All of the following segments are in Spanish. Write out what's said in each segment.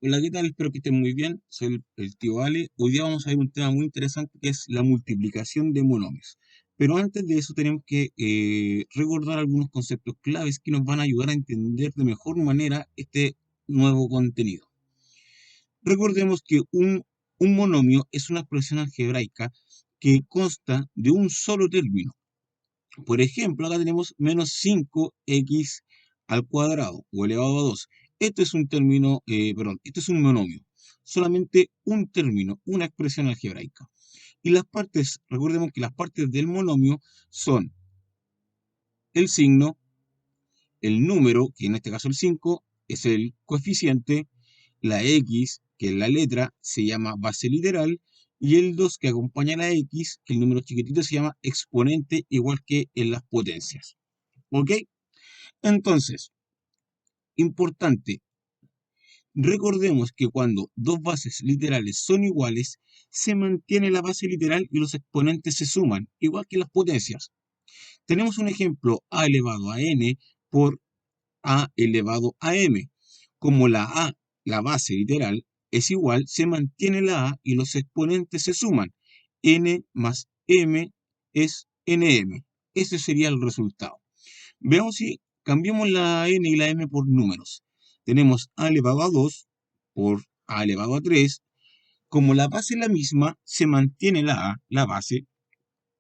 Hola, ¿qué tal? Espero que estén muy bien. Soy el tío Ale. Hoy día vamos a ver un tema muy interesante que es la multiplicación de monomios. Pero antes de eso tenemos que recordar algunos conceptos claves que nos van a ayudar a entender de mejor manera este nuevo contenido. Recordemos que un monomio es una expresión algebraica que consta de un solo término. Por ejemplo, acá tenemos menos 5x al cuadrado o elevado a 2. Esto es un término, esto es un monomio. Solamente un término, una expresión algebraica. Y las partes, recordemos que las partes del monomio son el signo, el número, que en este caso el 5, es el coeficiente, la x, que es la letra, se llama base literal, y el 2 que acompaña a la x, que el número chiquitito se llama exponente, igual que en las potencias. ¿Ok? Entonces, importante, recordemos que cuando dos bases literales son iguales, se mantiene la base literal y los exponentes se suman, igual que las potencias. Tenemos un ejemplo a elevado a n por a elevado a m. Como la a, la base literal, es igual, se mantiene la a y los exponentes se suman. N más m es nm. Ese sería el resultado. Veamos si cambiamos la n y la m por números. Tenemos a elevado a 2 por a elevado a 3. Como la base es la misma, se mantiene la a, la base,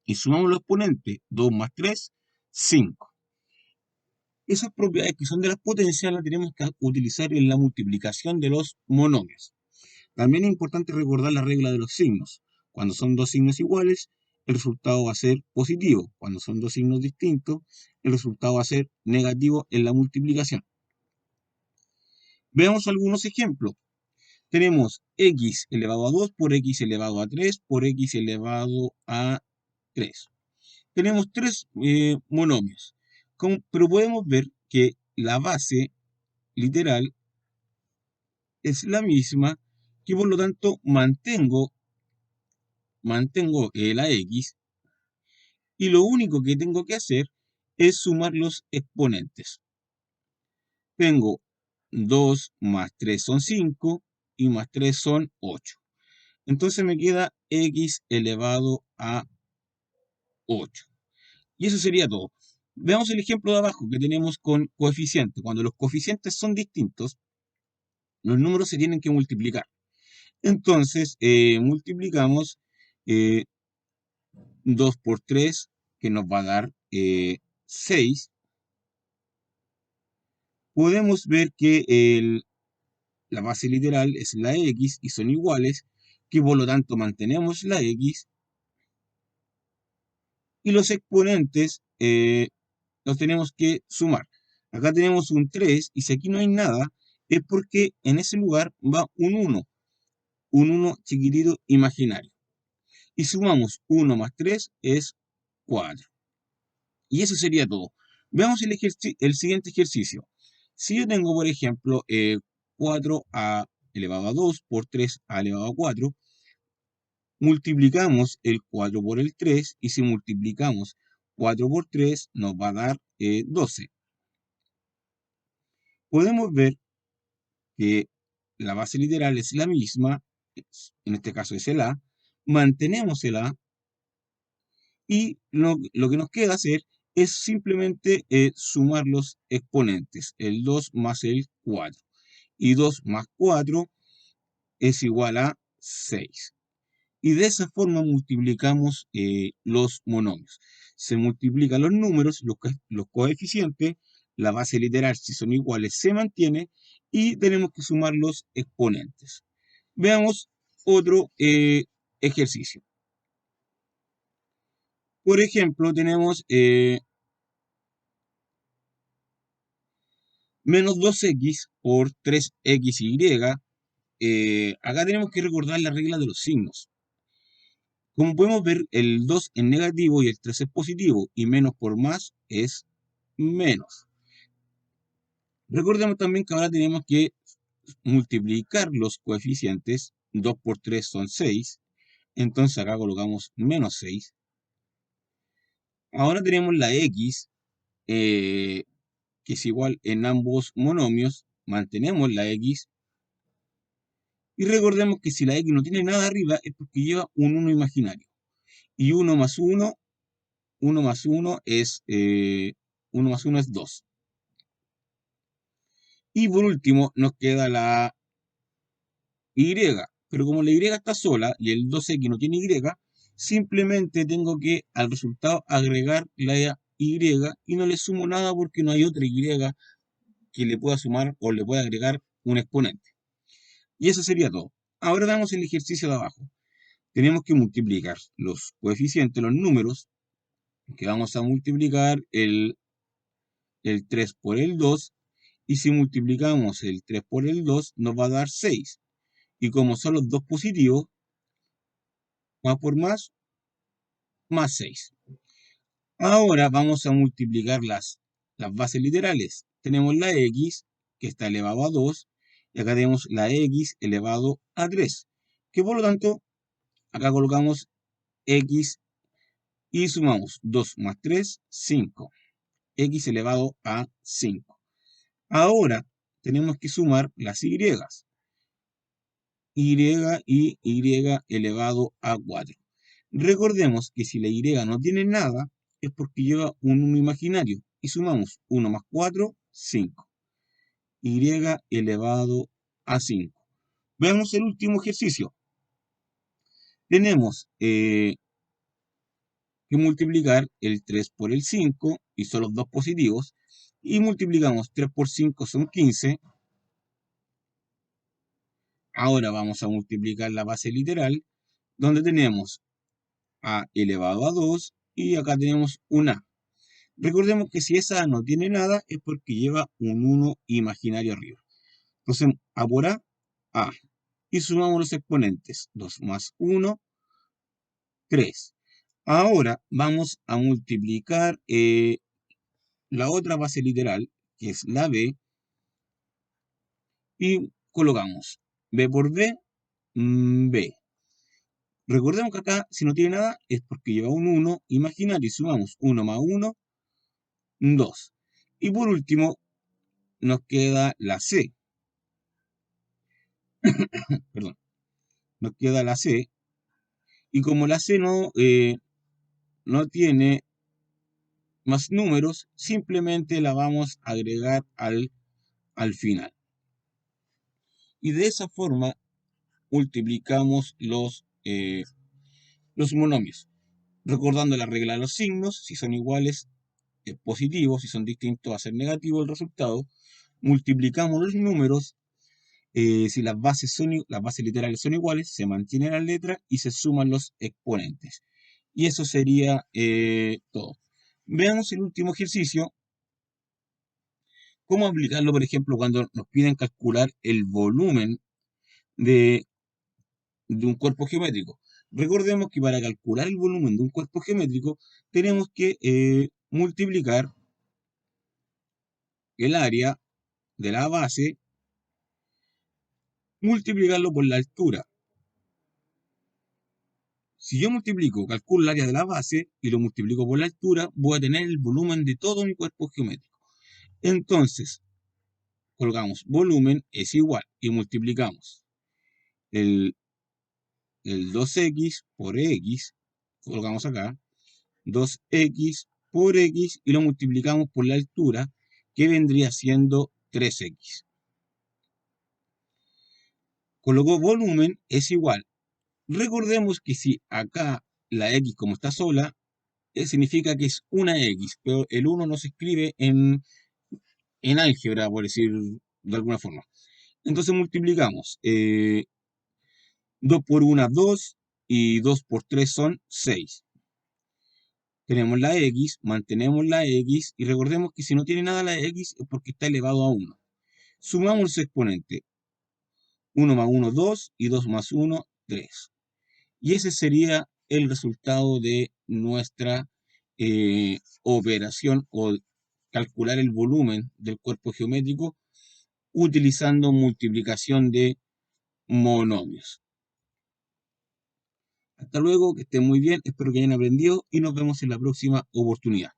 y sumamos los exponentes. 2 más 3, 5. Esas propiedades que son de las potencias las tenemos que utilizar en la multiplicación de los monomios. También es importante recordar la regla de los signos. Cuando son dos signos iguales, el resultado va a ser positivo. Cuando son dos signos distintos, el resultado va a ser negativo en la multiplicación. Veamos algunos ejemplos. Tenemos x elevado a 2 por x elevado a 3 por x elevado a 3. Tenemos tres monomios, pero podemos ver que la base literal es la misma, que por lo tanto mantengo la x, y lo único que tengo que hacer es sumar los exponentes. Tengo 2 más 3 son 5 y más 3 son 8. Entonces me queda x elevado a 8. Y eso sería todo. Veamos el ejemplo de abajo que tenemos con coeficientes. Cuando los coeficientes son distintos, los números se tienen que multiplicar. Entonces, multiplicamos 2 por 3, que nos va a dar 6. Podemos ver que la base literal es la x y son iguales, que por lo tanto mantenemos la x, y los exponentes los tenemos que sumar. Acá tenemos un 3 y si aquí no hay nada, es porque en ese lugar va un 1 chiquitito imaginario. Y sumamos 1 más 3 es 4. Y eso sería todo. Veamos el siguiente ejercicio. Si yo tengo, por ejemplo, 4a elevado a 2 por 3a elevado a 4, multiplicamos el 4 por el 3, y si multiplicamos 4 por 3 nos va a dar 12. Podemos ver que la base literal es la misma, en este caso es el a, mantenemos el a, y lo que nos queda hacer es simplemente sumar los exponentes, el 2 más el 4. Y 2 más 4 es igual a 6. Y de esa forma multiplicamos los monomios. Se multiplican los números, los coeficientes, la base literal, si son iguales, se mantiene, y tenemos que sumar los exponentes. Veamos otro ejercicio. Por ejemplo, tenemos menos 2x por 3xy. Acá tenemos que recordar la regla de los signos. Como podemos ver, el 2 es negativo y el 3 es positivo, y menos por más es menos. Recordemos también que ahora tenemos que multiplicar los coeficientes. 2 por 3 son 6, entonces acá colocamos menos 6. Ahora tenemos la x, que es igual en ambos monomios, mantenemos la x, Y recordemos que si la x no tiene nada arriba es porque lleva un 1 imaginario. Y 1 más 1, 1 más 1 es, 1 más 1 es 2. Y por último nos queda la y, pero como la y está sola y el 2x no tiene y, simplemente tengo que al resultado agregar la y y no le sumo nada porque no hay otra y que le pueda sumar o le pueda agregar un exponente. Y eso sería todo. Ahora damos el ejercicio de abajo. Tenemos que multiplicar los coeficientes, los números, que vamos a multiplicar el 3 por el 2, y si multiplicamos el 3 por el 2 nos va a dar 6. Y como son los dos positivos, más por más 6. Ahora vamos a multiplicar las bases literales. Tenemos la x, que está elevado a 2, y acá tenemos la x elevado a 3, que por lo tanto, acá colocamos x y sumamos 2 más 3, 5. X elevado a 5. Ahora tenemos que sumar las y. Y elevado a 4. Recordemos que si la y no tiene nada, es porque lleva un 1 imaginario. Y sumamos 1 más 4, 5. Y elevado a 5. Veamos el último ejercicio. Tenemos que multiplicar el 3 por el 5, y son los dos positivos. Y multiplicamos 3 por 5 son 15. Ahora vamos a multiplicar la base literal, donde tenemos a elevado a 2 y acá tenemos un a. Recordemos que si esa a no tiene nada es porque lleva un 1 imaginario arriba. Entonces, a por a. Y sumamos los exponentes. 2 más 1, 3. Ahora vamos a multiplicar la otra base literal, que es la b, y colocamos b por b, b. Recordemos que acá, si no tiene nada, es porque lleva un 1 imaginario y sumamos 1 más 1, 2. Y por último, nos queda la C. Perdón. Nos queda la C. Y como la C no tiene más números, simplemente la vamos a agregar al final. Y de esa forma multiplicamos los monomios. Recordando la regla de los signos, si son iguales es positivo, si son distintos va a ser negativo el resultado. Multiplicamos los números, si las bases literales son iguales, se mantiene la letra y se suman los exponentes. Y eso sería todo. Veamos el último ejercicio. ¿Cómo aplicarlo, por ejemplo, cuando nos piden calcular el volumen de un cuerpo geométrico? Recordemos que para calcular el volumen de un cuerpo geométrico tenemos que multiplicar el área de la base, multiplicarlo por la altura. Si yo calculo el área de la base y lo multiplico por la altura, voy a tener el volumen de todo mi cuerpo geométrico. Entonces, colocamos volumen es igual y multiplicamos el 2x por x, colocamos acá, 2x por x y lo multiplicamos por la altura, que vendría siendo 3x. Colocó volumen es igual. Recordemos que si acá la x como está sola, significa que es una x, pero el 1 no se escribe en álgebra, por decir de alguna forma. Entonces multiplicamos 2 por 1, 2, y 2 por 3 son 6. Tenemos la x, mantenemos la x, y recordemos que si no tiene nada la x es porque está elevado a 1. Sumamos los exponentes. 1 más 1, 2, y 2 más 1, 3. Y ese sería el resultado de nuestra operación o calcular el volumen del cuerpo geométrico utilizando multiplicación de monomios. Hasta luego, que estén muy bien, espero que hayan aprendido y nos vemos en la próxima oportunidad.